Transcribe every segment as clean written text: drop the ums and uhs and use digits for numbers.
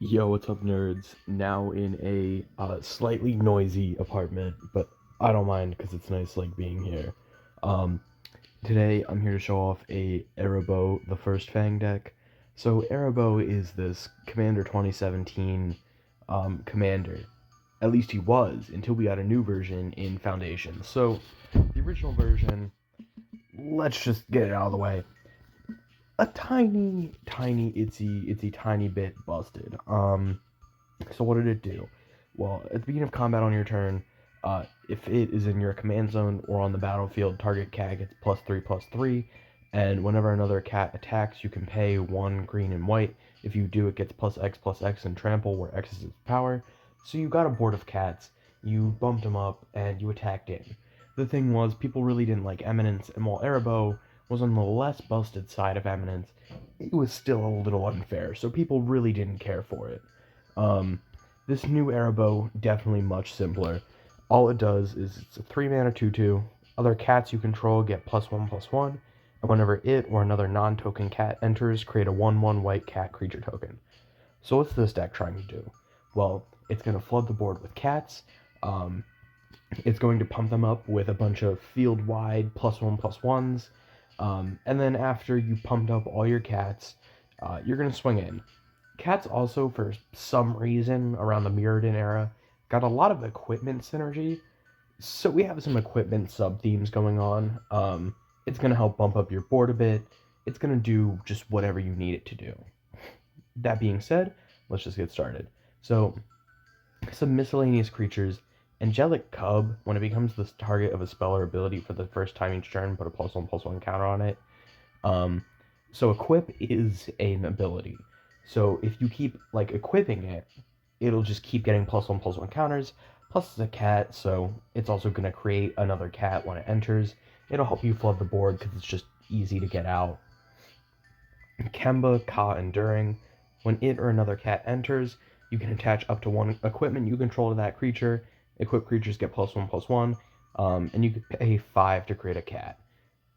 Yo, what's up, nerds? Now in a slightly noisy apartment, but I don't mind because it's nice, like, being here. Um, Today I'm here to show off a Arahbo, the first Fang deck. So Arahbo is this Commander 2017 commander. At least he was until we got a new version in Foundation. So the original version, let's just get it out of the way. A tiny, itsy tiny bit busted. So what did it do? Well, at the beginning of combat on your turn, if it is in your command zone or on the battlefield, target cat gets +3/+3, and whenever another cat attacks, you can pay 1 green and white. If you do, it gets +X/+X and trample, where X is its power. So you got a board of cats, you bumped them up, and you attacked in. The thing was, people really didn't like Eminence, and while Arahbo was on the less busted side of Eminence, it was still a little unfair, so people really didn't care for it. Um, this new Arahbo, definitely much simpler. All it does is it's a 3 mana 2/2. Other cats you control get +1/+1, and whenever it or another non-token cat enters, create a 1/1 white cat creature token. So what's this deck trying to do? Well, it's going to flood the board with cats. Um, it's going to pump them up with a bunch of field-wide +1/+1s. And then after you pumped up all your cats, you're going to swing in. Cats also, for some reason, around the Mirrodin era, got a lot of equipment synergy. So we have some equipment sub-themes going on. It's going to help bump up your board a bit. It's going to do just whatever you need it to do. That being said, let's just get started. So, some miscellaneous creatures. Angelic Cub, when it becomes the target of a spell or ability for the first time each turn, put a +1/+1 counter on it. Um, so equip is an ability. So if you keep like equipping it, it'll just keep getting +1/+1 counters. Plus it's a cat, so it's also gonna create another cat when it enters. It'll help you flood the board because it's just easy to get out. Kemba, Ka, Enduring. When it or another cat enters, you can attach up to 1 equipment you control to that creature. Equipped creatures get +1/+1, and you can pay 5 to create a cat.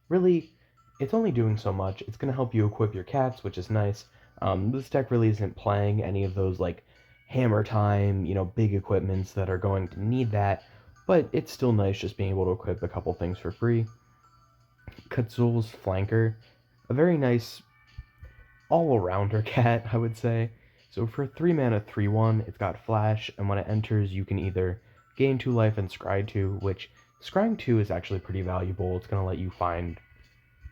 Really, it's only doing so much. It's going to help you equip your cats, which is nice. This deck really isn't playing any of those like hammer time, big equipments that are going to need that, but it's still nice just being able to equip a couple things for free. Kazul's Flanker, a very nice all-arounder cat, I would say. So for 3 mana 3/1, it's got Flash, and when it enters, you can either gain 2 life and scry 2, which scrying 2 is actually pretty valuable. It's going to let you find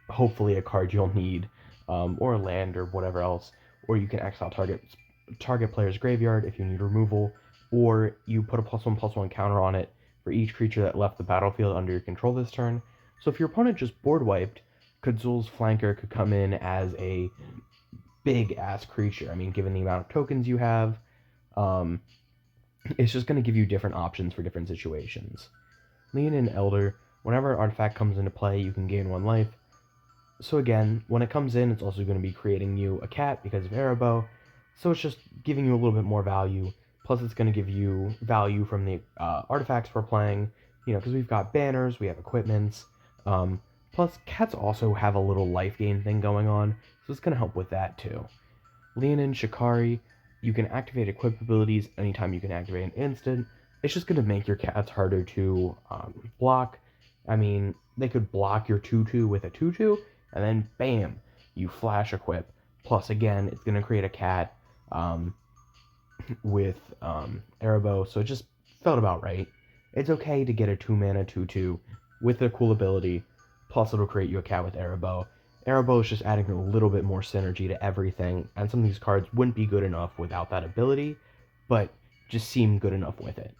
hopefully a card you'll need, or a land or whatever else, or you can exile target player's graveyard if you need removal, or you put a +1/+1 counter on it for each creature that left the battlefield under your control this turn. So if your opponent just board wiped, Kazul's Flanker could come in as a big ass creature. I mean, given the amount of tokens you have, um, it's just going to give you different options for different situations. Leonin Elder, whenever an artifact comes into play, you can gain 1 life. So again, when it comes in, it's also going to be creating you a cat because of Arahbo. So it's just giving you a little bit more value. Plus, it's going to give you value from the artifacts we're playing. Because we've got banners, we have equipments. Plus, cats also have a little life gain thing going on, so it's going to help with that too. Leonin Shikari, you can activate equip abilities anytime you can activate an instant. It's just going to make your cats harder to block. I mean, they could block your 2/2 with a 2/2, and then bam, you flash equip. Plus, again, it's going to create a cat with Arahbo, so it just felt about right. It's okay to get a 2 mana 2/2 with a cool ability, plus it'll create you a cat with Arahbo. Arahbo is just adding a little bit more synergy to everything, and some of these cards wouldn't be good enough without that ability, but just seem good enough with it.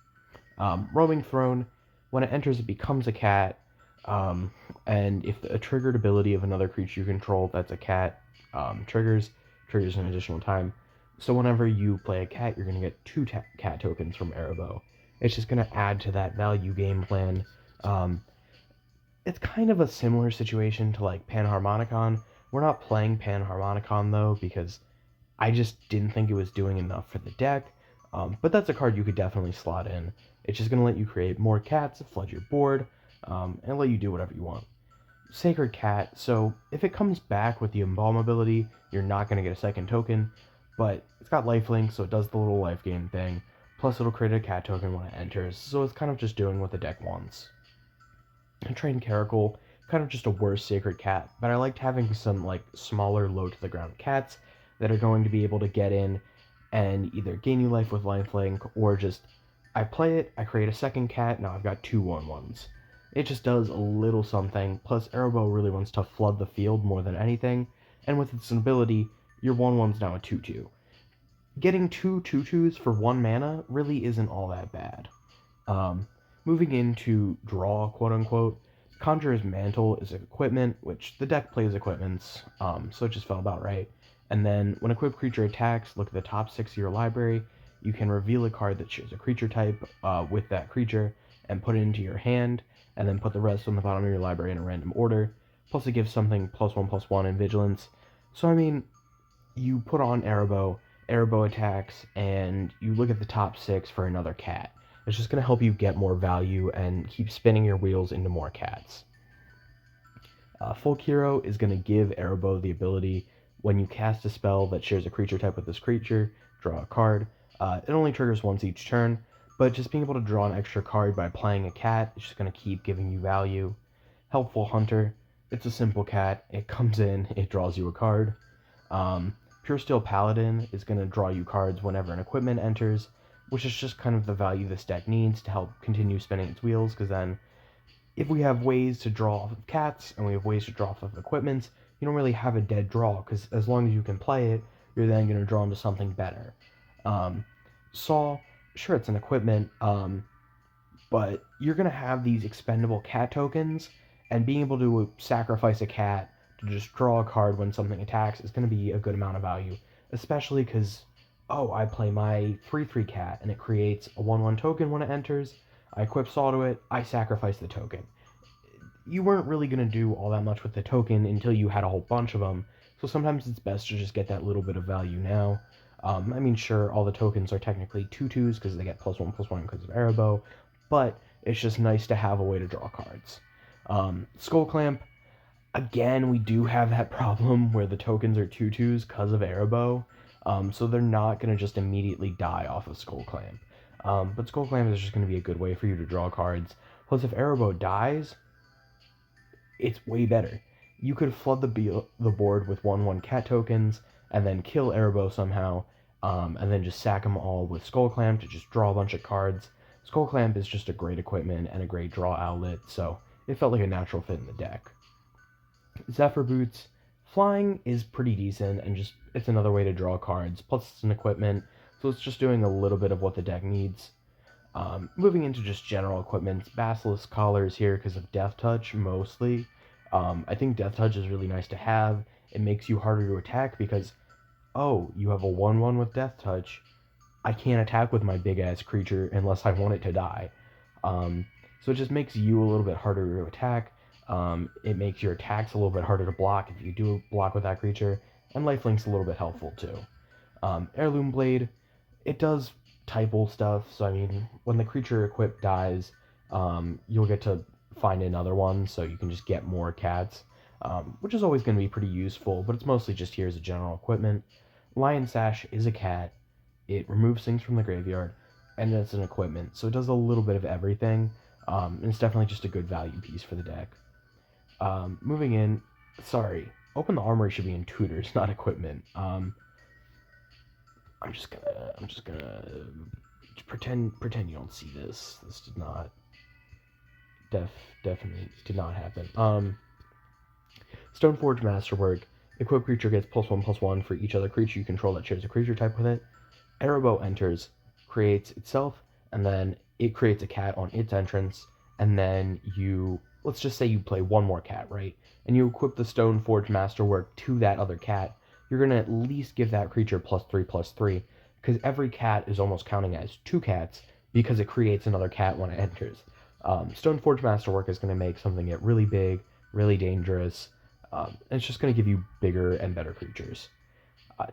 Roaming Throne, when it enters, it becomes a cat, and if a triggered ability of another creature you control that's a cat triggers an additional time. So whenever you play a cat, you're going to get 2 cat tokens from Arahbo. It's just going to add to that value game plan. It's kind of a similar situation to like Panharmonicon. We're not playing Panharmonicon though because I just didn't think it was doing enough for the deck. But that's a card you could definitely slot in. It's just going to let you create more cats, flood your board, and let you do whatever you want. Sacred Cat, so if it comes back with the Embalm ability, you're not going to get a second token, but it's got lifelink, so it does the little life gain thing. Plus, it'll create a cat token when it enters, so it's kind of just doing what the deck wants. And Trained Caracal, kind of just a worse sacred cat, but I liked having some like smaller, low to the ground cats that are going to be able to get in and either gain you life with lifelink or just I play it, I create a second cat, now I've got 2/1/1s. It just does a little something, plus Arahbo really wants to flood the field more than anything, and with its ability, your 1/1's now a 2/2. Getting 2/2/2s for 1 mana really isn't all that bad. Moving into draw, quote unquote, Conjurer's Mantle is an equipment, which the deck plays equipments, so it just felt about right. And then when equipped creature attacks, look at the top 6 of your library. You can reveal a card that shares a creature type with that creature and put it into your hand, and then put the rest on the bottom of your library in a random order. Plus it gives something +1/+1 in Vigilance. So I mean, you put on Arahbo attacks, and you look at the top 6 for another cat. It's just going to help you get more value and keep spinning your wheels into more cats. Folk Hero is going to give Arahbo the ability, when you cast a spell that shares a creature type with this creature, draw a card. It only triggers once each turn, but just being able to draw an extra card by playing a cat is just going to keep giving you value. Helpful Hunter, it's a simple cat. It comes in, it draws you a card. Pure Steel Paladin is going to draw you cards whenever an equipment enters, which is just kind of the value this deck needs to help continue spinning its wheels, because then if we have ways to draw off of cats and we have ways to draw off of equipments, you don't really have a dead draw, because as long as you can play it, you're then going to draw into something better. Saw, sure, it's an equipment, but you're going to have these expendable cat tokens, and being able to sacrifice a cat to just draw a card when something attacks is going to be a good amount of value, especially because, oh, I play my 3/3 cat, and it creates a 1/1 token when it enters. I equip Saw to it, I sacrifice the token. You weren't really going to do all that much with the token until you had a whole bunch of them, so sometimes it's best to just get that little bit of value now. I mean, sure, all the tokens are technically 2/2s because they get +1/+1 because of Arahbo, but it's just nice to have a way to draw cards. Skull Clamp, again, we do have that problem where the tokens are 2/2s because of Arahbo, so they're not going to just immediately die off of Skull Clamp. But Skull Clamp is just going to be a good way for you to draw cards. Plus, if Arahbo dies, it's way better. You could flood the board with 1/1 cat tokens, and then kill Arahbo somehow, and then just sack them all with Skull Clamp to just draw a bunch of cards. Skull Clamp is just a great equipment and a great draw outlet, so it felt like a natural fit in the deck. Zephyr Boots, flying is pretty decent, and just it's another way to draw cards, plus it's an equipment, so it's just doing a little bit of what the deck needs. Moving into just general equipment, Basilisk Collar is here because of Death Touch, mostly. I think Death Touch is really nice to have. It makes you harder to attack because, oh, you have a 1/1 with Death Touch. I can't attack with my big-ass creature unless I want it to die. So it just makes you a little bit harder to attack. It makes your attacks a little bit harder to block if you do block with that creature, and Lifelink's a little bit helpful too. Heirloom Blade, it does typal stuff, so I mean, when the creature equipped dies, you'll get to find another one, so you can just get more cats, which is always going to be pretty useful, but it's mostly just here as a general equipment. Lion Sash is a cat, it removes things from the graveyard, and it's an equipment, so it does a little bit of everything, and it's definitely just a good value piece for the deck. Moving in, Open the Armory should be in tutors, not equipment. I'm just gonna pretend you don't see this. This did not, definitely did not happen. Stoneforge Masterwork. Equipped creature gets +1/+1 for each other creature you control that shares a creature type with it. Arahbo enters, creates itself, and then it creates a cat on its entrance, and then let's just say you play one more cat, right? And you equip the Stoneforge Masterwork to that other cat, you're going to at least give that creature +3/+3, because every cat is almost counting as 2 cats, because it creates another cat when it enters. Stoneforge Masterwork is going to make something get really big, really dangerous, and it's just going to give you bigger and better creatures.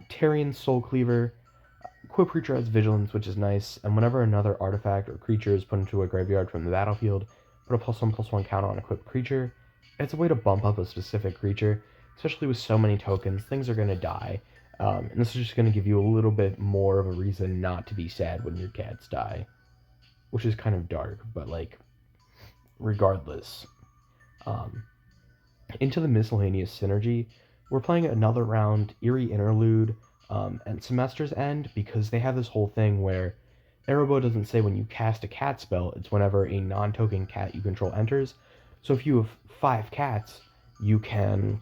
Tarian Soul Cleaver, equip creature has Vigilance, which is nice, and whenever another artifact or creature is put into a graveyard from the battlefield, put a +1/+1 counter on equipped creature. It's a way to bump up a specific creature, especially with so many tokens. Things are going to die. And this is just going to give you a little bit more of a reason not to be sad when your cats die, which is kind of dark, but like, regardless. Um, into the miscellaneous synergy, we're playing another round, Eerie Interlude, and Semester's End, because they have this whole thing where Arahbo doesn't say when you cast a cat spell, it's whenever a non-token cat you control enters. So if you have 5 cats, you can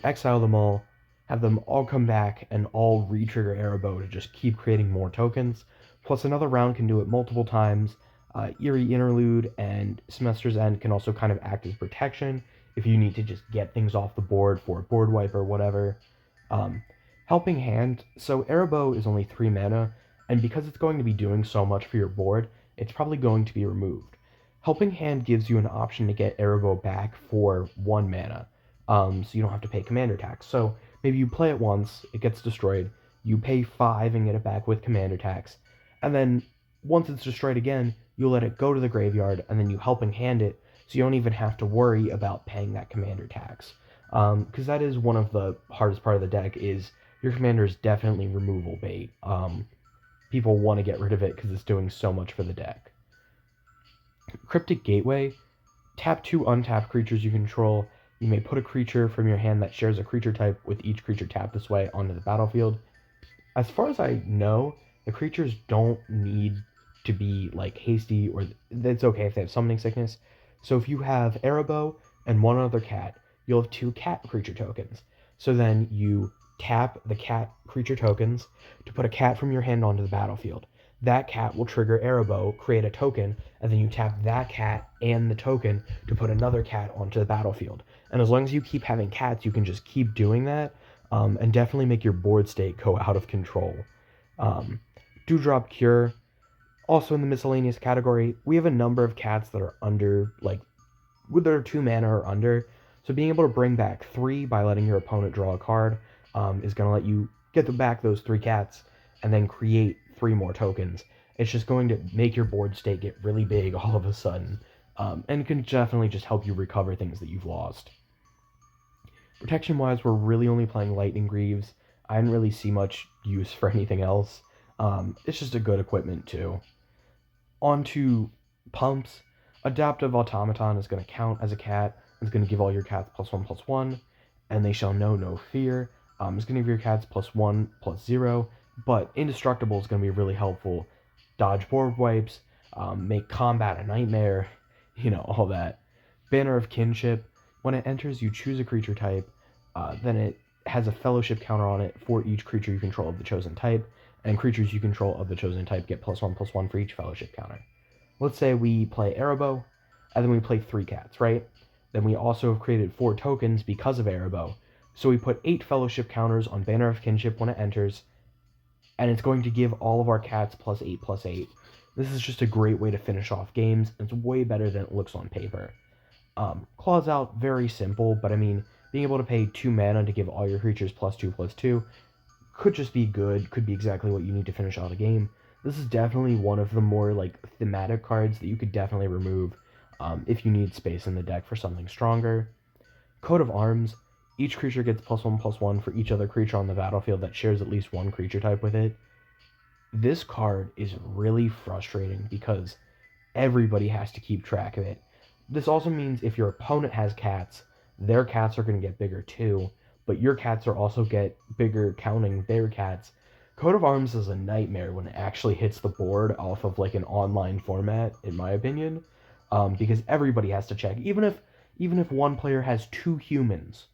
exile them all, have them all come back, and all re-trigger Arahbo to just keep creating more tokens. Plus another round can do it multiple times. Eerie Interlude and Semester's End can also kind of act as protection if you need to just get things off the board for a board wipe or whatever. Um, Helping Hand, so Arahbo is only 3 mana, and because it's going to be doing so much for your board, it's probably going to be removed. Helping Hand gives you an option to get Arahbo back for 1 mana, so you don't have to pay commander tax. So maybe you play it once, it gets destroyed, you pay 5 and get it back with commander tax, and then once it's destroyed again, you let it go to the graveyard, and then you Helping Hand it, so you don't even have to worry about paying that commander tax. Because that is one of the hardest part of the deck is your commander is definitely removal bait. People want to get rid of it because it's doing so much for the deck. Cryptic Gateway, tap 2 untapped creatures you control. You may put a creature from your hand that shares a creature type with each creature tapped this way onto the battlefield. As far as I know, the creatures don't need to be like hasty, or it's okay if they have summoning sickness. So if you have Arahbo and one other cat, you'll have 2 cat creature tokens. So then you tap the cat creature tokens to put a cat from your hand onto the battlefield. That cat will trigger Arahbo, create a token, and then you tap that cat and the token to put another cat onto the battlefield. And as long as you keep having cats, you can just keep doing that, and definitely make your board state go out of control. Dewdrop Cure, also in the miscellaneous category, we have a number of cats that are under, like, with their 2 mana or under. So being able to bring back 3 by letting your opponent draw a card is going to let you get back those 3 cats and then create 3 more tokens. It's just going to make your board state get really big all of a sudden, and can definitely just help you recover things that you've lost. Protection-wise, we're really only playing Lightning Greaves. I didn't really see much use for anything else. It's just a good equipment, too. On to Pumps. Adaptive Automaton is going to count as a cat. It's going to give all your cats +1/+1, and they shall know no fear. It's going to give your cats +1/+0, but Indestructible is going to be really helpful. Dodge board wipes, make combat a nightmare, all that. Banner of Kinship. When it enters, you choose a creature type, then it has a fellowship counter on it for each creature you control of the chosen type, and creatures you control of the chosen type get +1/+1 for each fellowship counter. Let's say we play Arahbo, and then we play 3 cats, right? Then we also have created 4 tokens because of Arahbo. So we put 8 fellowship counters on Banner of Kinship when it enters, and it's going to give all of our cats +8/+8. This is just a great way to finish off games. It's way better than it looks on paper. Claws Out, very simple, but I mean, being able to pay 2 mana to give all your creatures +2/+2 could just be good, could be exactly what you need to finish out a game. This is definitely one of the more like thematic cards that you could definitely remove if you need space in the deck for something stronger. Coat of Arms, each creature gets +1/+1 for each other creature on the battlefield that shares at least one creature type with it. This card is really frustrating because everybody has to keep track of it. This also means if your opponent has cats, their cats are going to get bigger too, but your cats are also get bigger counting their cats. Coat of Arms is a nightmare when it actually hits the board off of like an online format, in my opinion, because everybody has to check. Even if one player has 2 humans,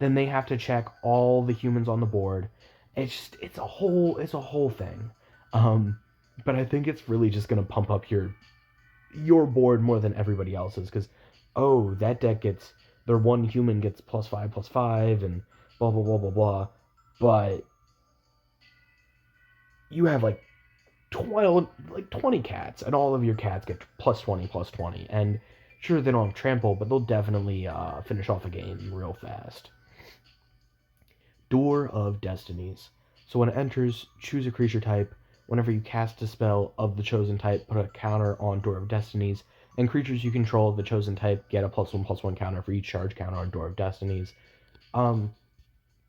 then they have to check all the humans on the board. It's a whole thing. But I think it's really just gonna pump up your board more than everybody else's, because that deck gets their one human gets +5/+5 and blah blah blah blah blah, but you have like 20 cats, and all of your cats get +20/+20, and sure, they don't have trample, but they'll definitely finish off a game real fast. Door of Destinies. So when it enters, choose a creature type. Whenever you cast a spell of the chosen type, put a counter on Door of Destinies, and creatures you control of the chosen type get a +1/+1 counter for each charge counter on Door of Destinies.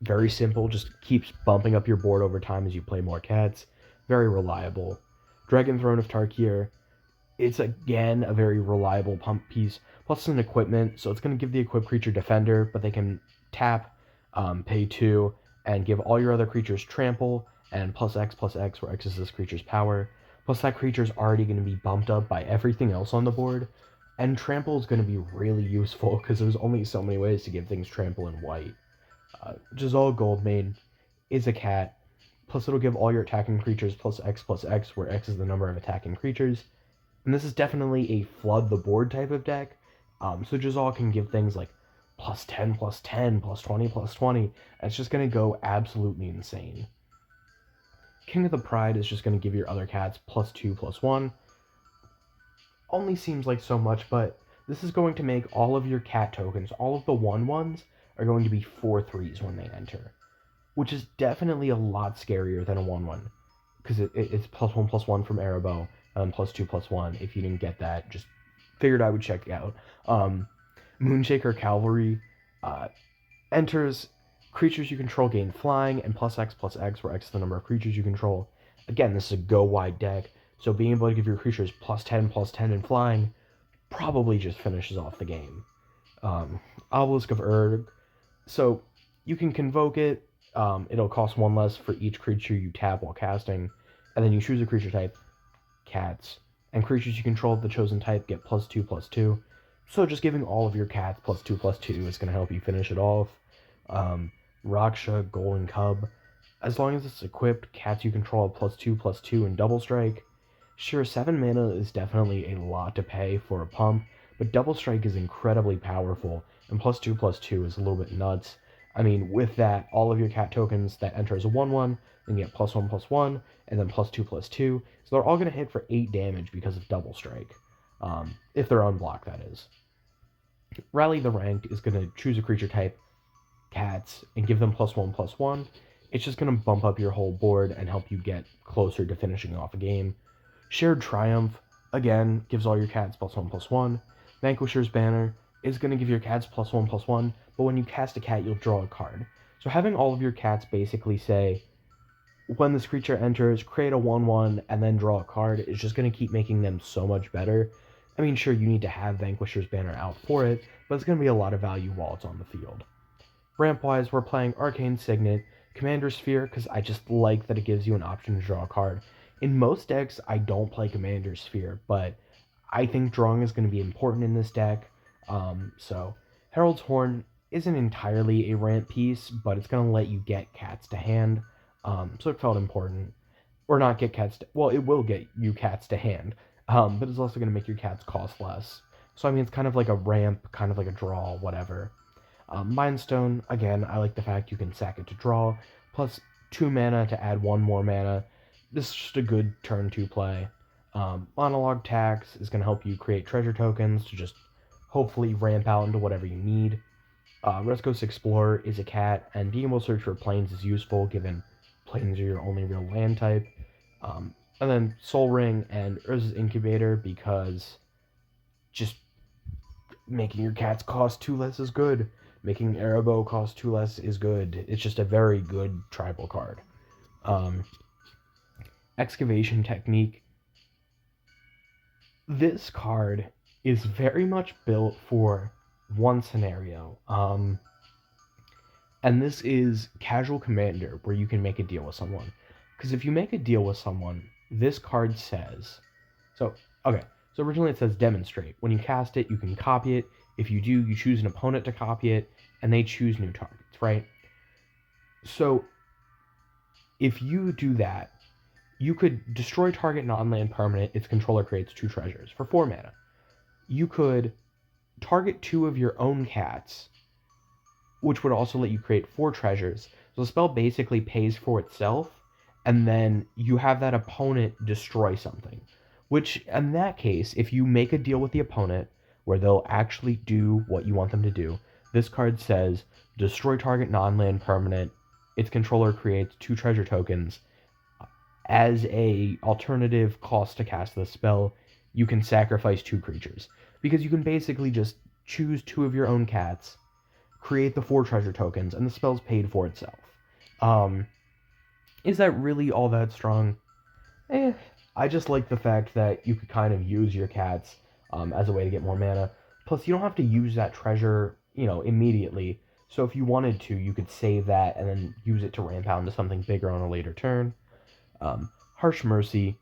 Very simple, just keeps bumping up your board over time as you play more cats. Very reliable. Dragon Throne of Tarkir, it's again a very reliable pump piece. Plus, it's an equipment, so it's going to give the equipped creature Defender, but they can tap, pay 2, and give all your other creatures Trample, and plus X, where X is this creature's power. Plus, that creature's already going to be bumped up by everything else on the board, and Trample is going to be really useful because there's only so many ways to give things Trample in white. Giselle Goldmane is a cat. Plus, it'll give all your attacking creatures plus X, where X is the number of attacking creatures. And this is definitely a flood the board type of deck. So Giselle can give things like plus 10, plus 10, plus 20, plus 20. And it's just going to go absolutely insane. King of the Pride is just going to give your other cats plus 2, plus 1. Only seems like so much, but this is going to make all of your cat tokens, all of the 1/1s, are going to be 4/3s when they enter, which is definitely a lot scarier than a 1/1, because it's plus 1 from Arahbo, and plus 2, plus 1. If you didn't get that, just figured I would check it out. Moonshaker Cavalry enters. Creatures you control gain flying, and plus X, where X is the number of creatures you control. Again, this is a go-wide deck, so being able to give your creatures plus 10, in flying probably just finishes off the game. Obelisk of Urg, so you can convoke it. It'll cost 1 less for each creature you tap while casting, and then you choose a creature type, cats, and creatures you control of the chosen type get plus 2, plus 2. So just giving all of your cats plus 2, plus 2 is going to help you finish it off. Raksha Golden Cub, as long as it's equipped, cats you control have plus 2, plus 2, and double strike. Sure, 7 mana is definitely a lot to pay for a pump, but double strike is incredibly powerful, and plus 2, plus 2 is a little bit nuts. I mean, with that, all of your cat tokens that enter as a 1/1, then get plus 1, plus 1, and then plus 2, plus 2. So they're all going to hit for 8 damage because of double strike. If they're unblocked, that is. Rally the Ranked is going to choose a creature type, cats, and give them plus 1, plus 1. It's just going to bump up your whole board and help you get closer to finishing off a game. Shared Triumph, again, gives all your cats plus 1, plus 1. Vanquisher's Banner is going to give your cats plus 1, plus 1, but when you cast a cat, you'll draw a card. So having all of your cats basically say, when this creature enters, create a 1/1 and then draw a card is just going to keep making them so much better. I mean, sure, you need to have Vanquisher's Banner out for it, but it's going to be a lot of value while it's on the field. Ramp-wise, we're playing Arcane Signet, Commander Sphere, because I just like that it gives you an option to draw a card. In most decks, I don't play Commander Sphere, but I think drawing is going to be important in this deck. So Herald's Horn isn't entirely a ramp piece, but it's going to let you get cats to hand. So it felt important. Or not get cats to... Well, it will get you cats to hand, but it's also going to make your cats cost less. So, I mean, it's kind of like a ramp, kind of like a draw, whatever. Mindstone, again, I like the fact you can sack it to draw, plus 2 mana to add 1 more mana. This is just a good turn 2 play. Monologue Tax is going to help you create treasure tokens to just hopefully ramp out into whatever you need. Rescos Explorer is a cat, and being able to search for plains is useful, given plains are your only real land type. And then Soul Ring and Urza's Incubator, because just making your cats cost 2 less is good. Making Arahbo cost 2 less is good. It's just a very good tribal card. Excavation Technique. This card is very much built for one scenario. And this is Casual Commander, where you can make a deal with someone. Because if you make a deal with someone, this card says... So originally it says Demonstrate. When you cast it, you can copy it. If you do, you choose an opponent to copy it, and they choose new targets, right? So if you do that, you could destroy target non-land permanent its controller creates 2 treasures for 4 mana. You could target 2 of your own cats, which would also let you create 4 treasures. So the spell basically pays for itself, and then you have that opponent destroy something. Which, in that case, if you make a deal with the opponent where they'll actually do what you want them to do, this card says, destroy target non-land permanent, its controller creates 2 treasure tokens. As a alternative cost to cast this spell, you can sacrifice 2 creatures. Because you can basically just choose 2 of your own cats, create the 4 treasure tokens, and the spell's paid for itself. Um, is that really all that strong? I just like the fact that you could kind of use your cats as a way to get more mana. Plus, you don't have to use that treasure, immediately. So if you wanted to, you could save that and then use it to ramp out into something bigger on a later turn. Harsh Mercy.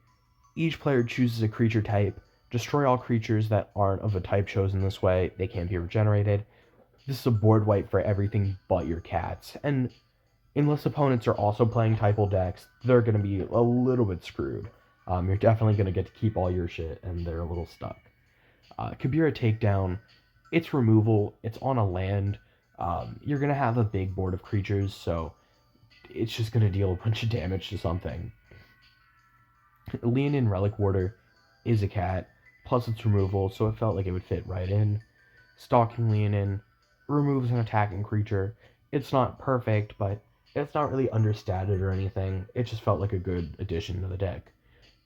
Each player chooses a creature type. Destroy all creatures that aren't of a type chosen this way. They can't be regenerated. This is a board wipe for everything but your cats. And unless opponents are also playing typal decks, they're going to be a little bit screwed. You're definitely going to get to keep all your shit, and they're a little stuck. Kabira Takedown, it's removal, it's on a land. You're going to have a big board of creatures, so it's just going to deal a bunch of damage to something. Leonin Relic Warder is a cat, plus it's removal, so it felt like it would fit right in. Stalking Leonin removes an attacking creature. It's not perfect, but it's not really understated or anything. It just felt like a good addition to the deck.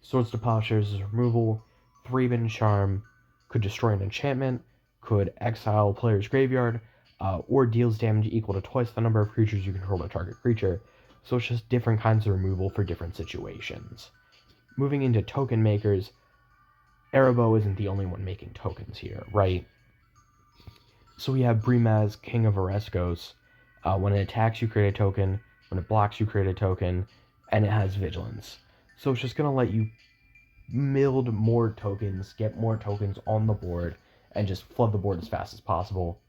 Swords to Plowshares is removal. Thraben Charm could destroy an enchantment, could exile a player's graveyard, or deals damage equal to twice the number of creatures you control to target creature. So it's just different kinds of removal for different situations. Moving into token makers, Arahbo isn't the only one making tokens here, right? So we have Brimaz, King of Oreskos. When it attacks, you create a token. When it blocks, you create a token. And it has Vigilance. So it's just going to let you build more tokens, get more tokens on the board, and just flood the board as fast as possible.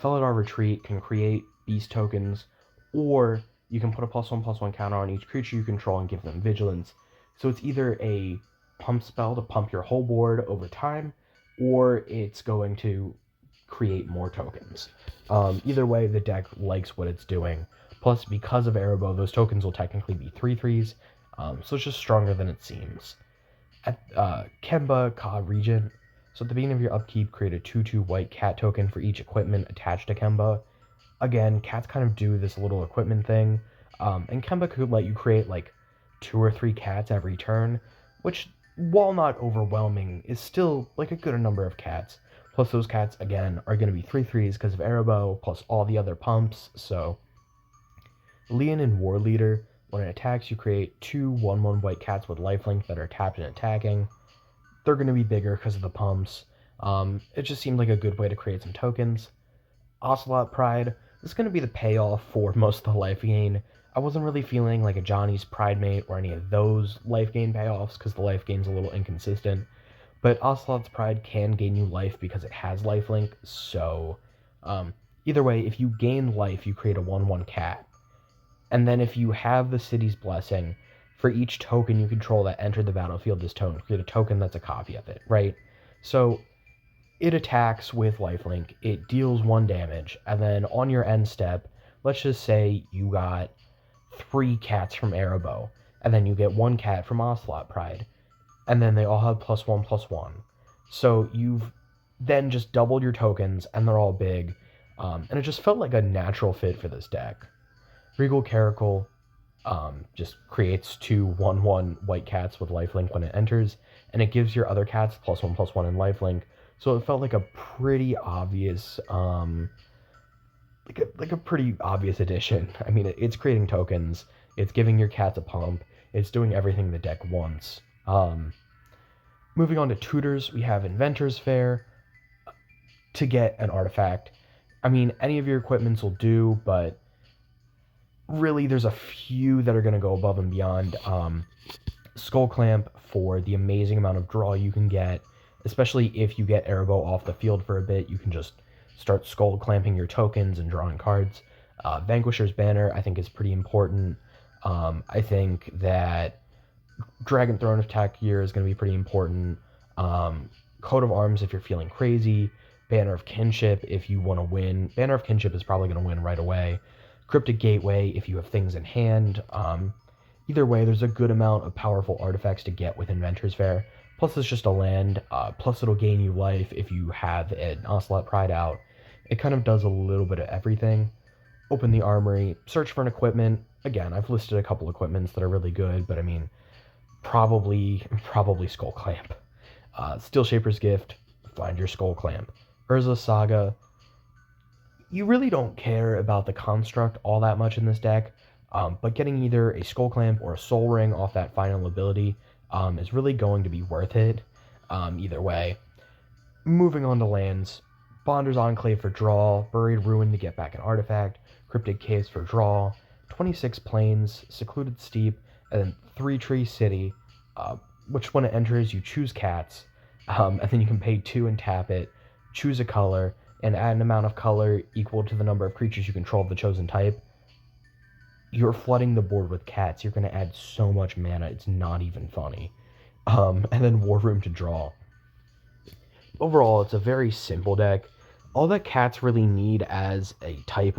Felidar Retreat can create beast tokens, or you can put a +1/+1 counter on each creature you control and give them Vigilance. So it's either a pump spell to pump your whole board over time, or it's going to create more tokens. Either way, the deck likes what it's doing. Plus, because of Arahbo, those tokens will technically be 3/3s, so it's just stronger than it seems. At Kemba Ka Regent, so at the beginning of your upkeep, create a 2/2 white cat token for each equipment attached to Kemba. Again, cats kind of do this little equipment thing, and Kemba could let you create like 2 or 3 cats every turn, which, while not overwhelming, is still like a good number of cats. Plus those cats, again, are going to be 3/3s because of Arahbo, plus all the other pumps, so... Leonin War Leader, when it attacks, you create 2 1/1 white cats with lifelink that are tapped and attacking. They're going to be bigger because of the pumps. It just seemed like a good way to create some tokens. Ocelot Pride, this is going to be the payoff for most of the life gain. I wasn't really feeling like a Johnny's Pride Mate or any of those life gain payoffs because the life gain's a little inconsistent. But Ocelot's Pride can gain you life because it has lifelink, so either way, if you gain life, you create a 1/1 cat. And then if you have the City's Blessing, for each token you control that entered the battlefield this turn, create a token that's a copy of it, right? So it attacks with lifelink, it deals 1 damage, and then on your end step, let's just say you got 3 cats from Arahbo, and then you get 1 cat from Ocelot Pride, and then they all have +1/+1. So you've then just doubled your tokens, and they're all big, and it just felt like a natural fit for this deck. Regal Caracal just creates 2 1/1 white cats with lifelink when it enters, and it gives your other cats +1/+1 in lifelink. So it felt like a pretty obvious, like a pretty obvious addition. I mean, it's creating tokens, it's giving your cats a pump, it's doing everything the deck wants. Moving on to tutors, we have Inventor's Fair to get an artifact. I mean, any of your equipments will do, but really there's a few that are going to go above and beyond. Skull Clamp for the amazing amount of draw you can get, especially if you get Arahbo off the field for a bit, you can just start Skull Clamping your tokens and drawing cards. Vanquisher's Banner, I think, is pretty important. I think that Dragon Throne Attack Gear is going to be pretty important. Coat of Arms if you're feeling crazy. Banner of Kinship if you want to win. Banner of Kinship is probably going to win right away. Cryptic Gateway if you have things in hand. Either way, there's a good amount of powerful artifacts to get with Inventor's Fair. Plus, it's just a land. Plus, it'll gain you life if you have an Ocelot Pride out. It kind of does a little bit of everything. Open the Armory. Search for an equipment. Again, I've listed a couple equipments that are really good, but I mean, probably Skull Clamp. Steel Shaper's Gift. Find your Skull Clamp. Urza Saga. you really don't care about the construct all that much in this deck, but getting either a Skull Clamp or a Soul Ring off that final ability is really going to be worth it either way. Moving on to lands, Bonder's Enclave for draw, Buried Ruin to get back an artifact, Cryptic Caves for draw, 26 Plains, Secluded Steep, and then 3 Tree City, which when it enters you choose cats, and then you can pay 2 and tap it, choose a color, and add an amount of color equal to the number of creatures you control of the chosen type. You're flooding the board with cats. You're going to add so much mana, it's not even funny. And then War Room to draw. Overall, it's a very simple deck. All that cats really need as a type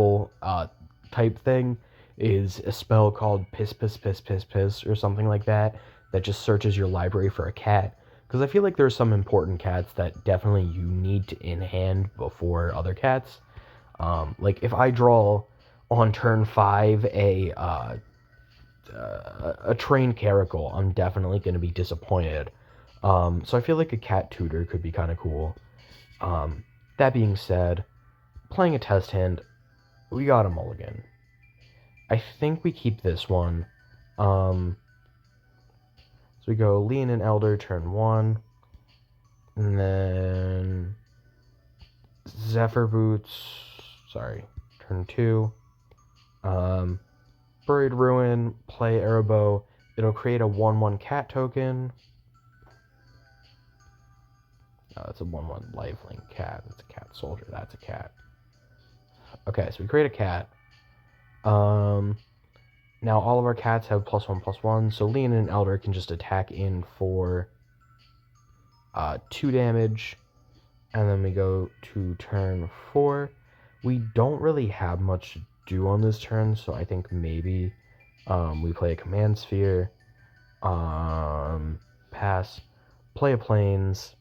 thing is a spell called Piss Piss Piss Piss Piss or something like that just searches your library for a cat. Because I feel like there's some important cats that definitely you need in hand before other cats. Like if I draw on turn 5 a trained caracal, I'm definitely going to be disappointed. So I feel like a cat tutor could be kind of cool. That being said, playing a test hand, we got a mulligan. I think we keep this one. So we go Leonin Elder turn 1, and then Zephyr Boots, turn 2. Buried Ruin, play Arahbo. It'll create a 1/1 cat token. No, that's a 1/1 lifelink cat. That's a cat soldier. That's a cat. Okay, so we create a cat. Now all of our cats have +1/+1, so Leonin Elder can just attack in for 2 damage, and then we go to turn 4. We don't really have much to do on this turn, so I think maybe we play a Command Sphere, pass, play a Plains,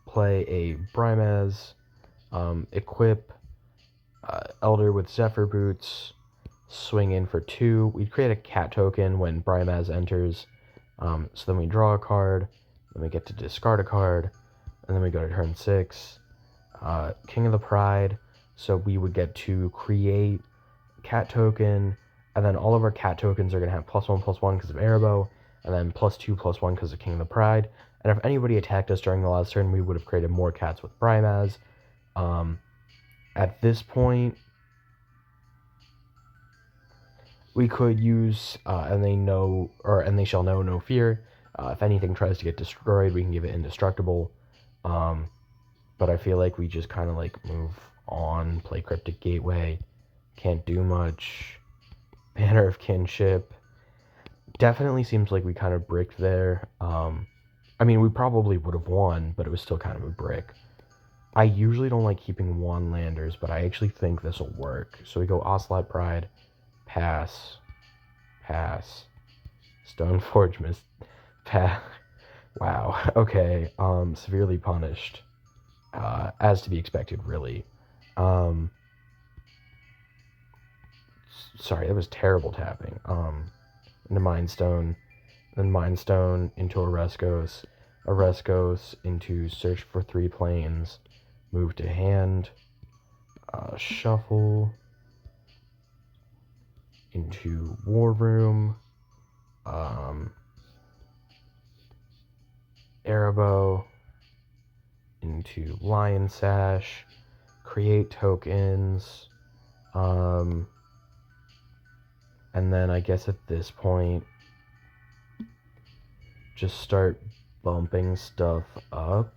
play a Brimaz, equip Elder with Zephyr Boots, swing in for 2. We'd create a cat token when Brimaz enters, so then we draw a card, then we get to discard a card, and then we go to turn 6. King of the Pride, so we would get to create cat token, and then all of our cat tokens are going to have +1/+1 because of Arahbo, and then +2/+1 because of King of the Pride. And if anybody attacked us during the last turn, we would have created more cats with Brimaz. At this point, we could use and they shall know no fear. If anything tries to get destroyed, we can give it indestructible. But I feel like we just kind of like move on, play Cryptic Gateway, can't do much. Banner of Kinship. Definitely seems like we kind of bricked there. I mean, we probably would have won, but it was still kind of a brick. I usually don't like keeping 1-landers, but I actually think this will work. So we go Ocelot Pride, pass, Stoneforge Mist, pass. Wow, okay, severely punished. As to be expected, really. Sorry, that was terrible tapping. Into Mind Stone, then Mind Stone into Areskos into Search for 3 Plains, move to hand, shuffle into War Room, Arahbo into Lion Sash, create tokens, and then I guess at this point, just start bumping stuff up.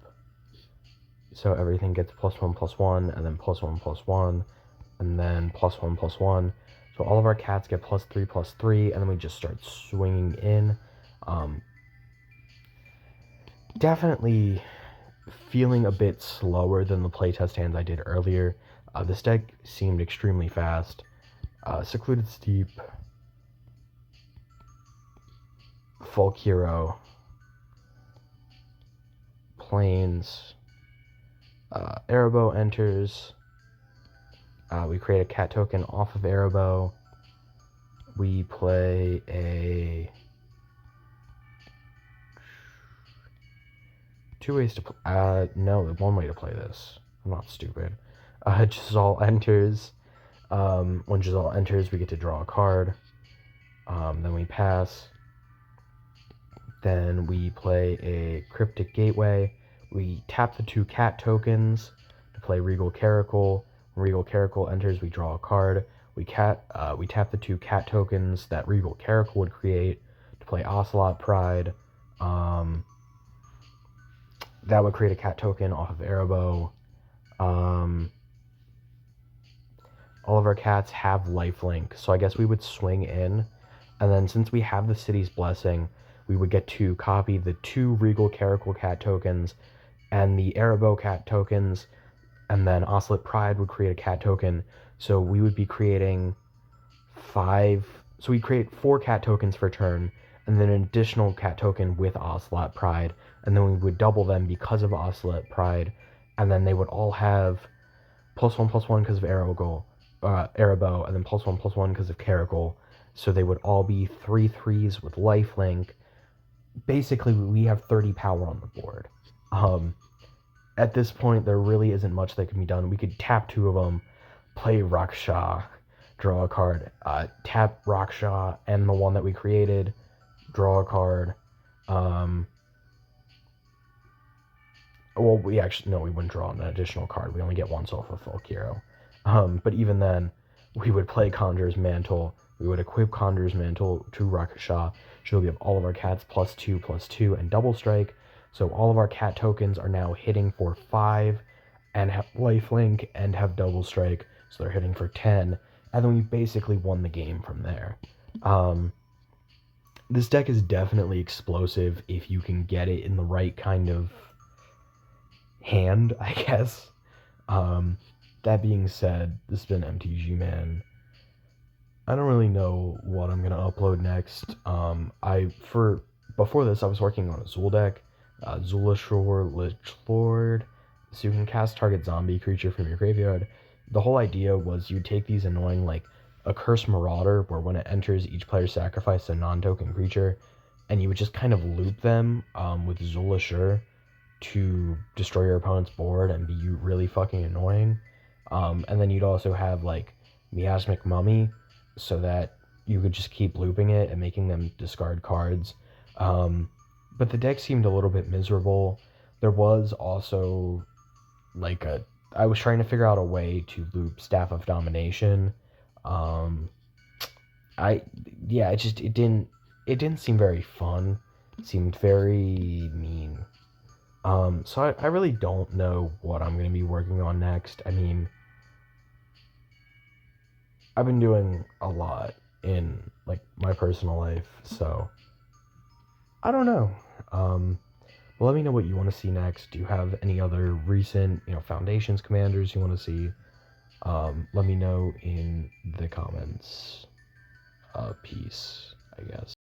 So everything gets +1/+1, and then +1/+1, and then +1/+1. So all of our cats get +3/+3, and then we just start swinging in. Definitely feeling a bit slower than the playtest hands I did earlier. This deck seemed extremely fast. Secluded Steep, Folk Hero, Plains, Arahbo enters. We create a cat token off of Arahbo. We play a... Two ways to play... no, one way to play this. I'm not stupid. Giselle enters. When Giselle enters, we get to draw a card. Then we pass. Then we play a Cryptic Gateway. We tap the 2 cat tokens to play Regal Caracal. When Regal Caracal enters, we draw a card. We tap the 2 cat tokens that Regal Caracal would create to play Ocelot Pride. That would create a cat token off of Arahbo. All of our cats have lifelink, so I guess we would swing in. And then since we have the City's Blessing, we would get to copy the 2 Regal Caracal cat tokens and the Arahbo cat tokens, and then Ocelot Pride would create a cat token. So we would be creating 5. So we'd create 4 cat tokens per turn, and then an additional cat token with Ocelot Pride, and then we would double them because of Ocelot Pride, and then they would all have +1/+1 because of Arahbo, and then +1/+1 because of Caracal. So they would all be 3/3s with lifelink. Basically, we have 30 power on the board. At this point, there really isn't much that can be done. We could tap 2 of them, play Raksha, draw a card, tap Raksha and the one that we created, draw a card. Well, we wouldn't draw an additional card. We only get once off of Folk Hero. But even then, we would play Conjurer's Mantle. We would equip Conjurer's Mantle to Raksha. She'll give all of our cats +2/+2 and double strike. So all of our cat tokens are now hitting for 5 and have lifelink and have double strike. So they're hitting for 10. And then we basically won the game from there. This deck is definitely explosive if you can get it in the right kind of hand, I guess. That being said, this has been MTG Man. I don't really know what I'm gonna upload next. Before this, I was working on a Zul deck, Zulashore Lich Lord, so you can cast target zombie creature from your graveyard. The whole idea was you take these annoying, like a Curse Marauder, where when it enters, each player sacrifices a non-token creature, and you would just kind of loop them with Zulashore to destroy your opponent's board and be really fucking annoying. And then you'd also have like Miasmic Mummy, so that you could just keep looping it and making them discard cards. But the deck seemed a little bit miserable. There was also like I was trying to figure out a way to loop Staff of Domination. It didn't seem very fun. It seemed very mean. So I really don't know what I'm going to be working on next. I mean, I've been doing a lot in like my personal life, so I don't know. Let me know what you want to see next. Do you have any other recent, Foundations commanders you want to see? Let me know in the comments. Peace, I guess.